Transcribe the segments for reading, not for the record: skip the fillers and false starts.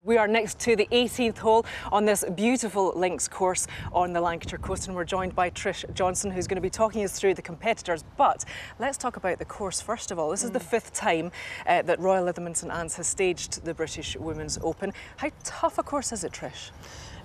We are next to the 18th hole on this beautiful links course on the Lancashire coast, and we're joined by Trish Johnson, who's going to be talking us through the competitors. But let's talk about the course first of all. This is the fifth time that Royal Lytham St Anne's has staged the British Women's Open. How tough a course is it, Trish?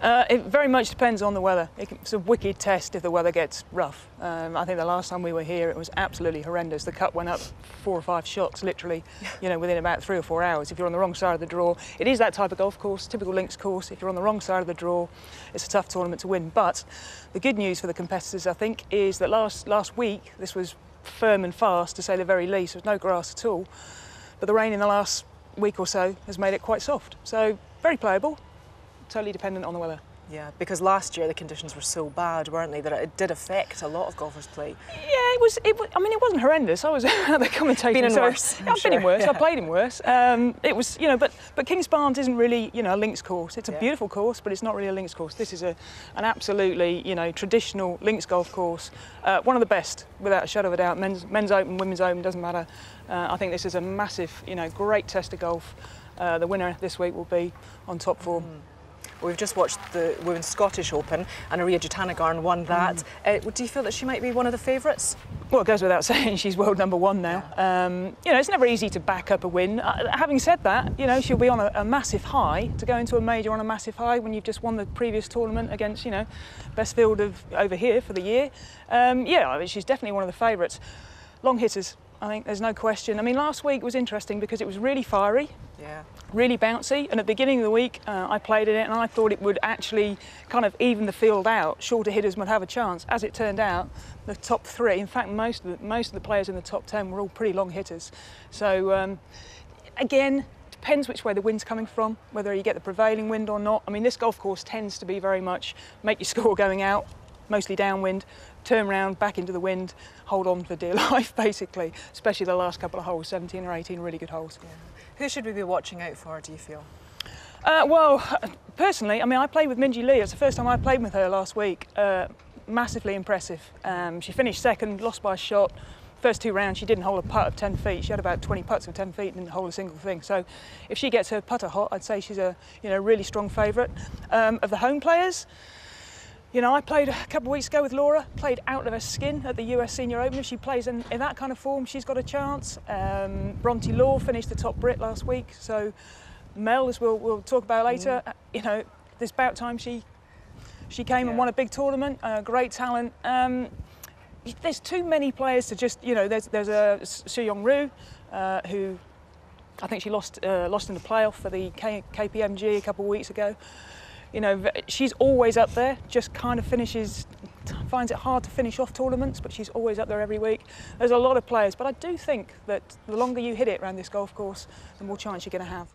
It very much depends on the weather. It's a wicked test if the weather gets rough. I think the last time we were here it was absolutely horrendous. The cut went up 4 or 5 shots literally, within about 3 or 4 hours. If you're on the wrong side of the draw, it is that type of golf course, typical links course. If you're on the wrong side of the draw, it's a tough tournament to win. But the good news for the competitors, I think, is that last week this was firm and fast, to say the very least. There was no grass at all. But the rain in the last week or so has made it quite soft. So very playable. Totally dependent on the weather. Yeah, because last year the conditions were so bad, weren't they, that it did affect a lot of golfers' play. Yeah, I mean, it wasn't horrendous. I was the commentator. Been in worse. I've been in worse. I played in worse. It was, but Kings Barnes isn't really, a links course. It's a beautiful course, but it's not really a links course. This is an absolutely, traditional links golf course. One of the best, without a shadow of a doubt. Men's Open, Women's Open, doesn't matter. I think this is a massive, great test of golf. The winner this week will be on top form. We've just watched the Women's Scottish Open and Aria Jutanugarn won that. Do you feel that she might be one of the favourites? Well, it goes without saying, she's world #1 now. It's never easy to back up a win. Having said that, she'll be on a massive high. To go into a major on a massive high when you've just won the previous tournament against, best field over here for the year. I mean, she's definitely one of the favourites. Long hitters, I think, there's no question. I mean, last week was interesting because it was really fiery, really bouncy, and at the beginning of the week I played in it and I thought it would actually kind of even the field out. Shorter hitters would have a chance. As it turned out, the top 3, in fact most of the players in the top 10 were all pretty long hitters. So again, depends which way the wind's coming from, whether you get the prevailing wind or not. I mean, this golf course tends to be very much make your score going out, mostly downwind, turn round, back into the wind, hold on for dear life, basically, especially the last couple of holes, 17 or 18 really good holes. Yeah. Who should we be watching out for, do you feel? Well, personally, I mean, I played with Minjee Lee. It's the first time I played with her last week. Massively impressive. She finished second, lost by a shot. First 2 rounds, she didn't hold a putt of 10 feet. She had about 20 putts of 10 feet and didn't hold a single thing. So if she gets her putter hot, I'd say she's a really strong favourite. Of the home players, I played a couple of weeks ago with Laura, played out of her skin at the US Senior Open. If she plays in that kind of form, she's got a chance. Bronte Law finished the top Brit last week. So Mel, as we'll talk about later, this bout time she came and won a big tournament, great talent. There's too many players to just, there's a Su Yong Ryu, who I think she lost in the playoff for the KPMG a couple of weeks ago. She's always up there, just kind of finds it hard to finish off tournaments, but she's always up there every week. There's a lot of players, but I do think that the longer you hit it around this golf course, the more chance you're going to have.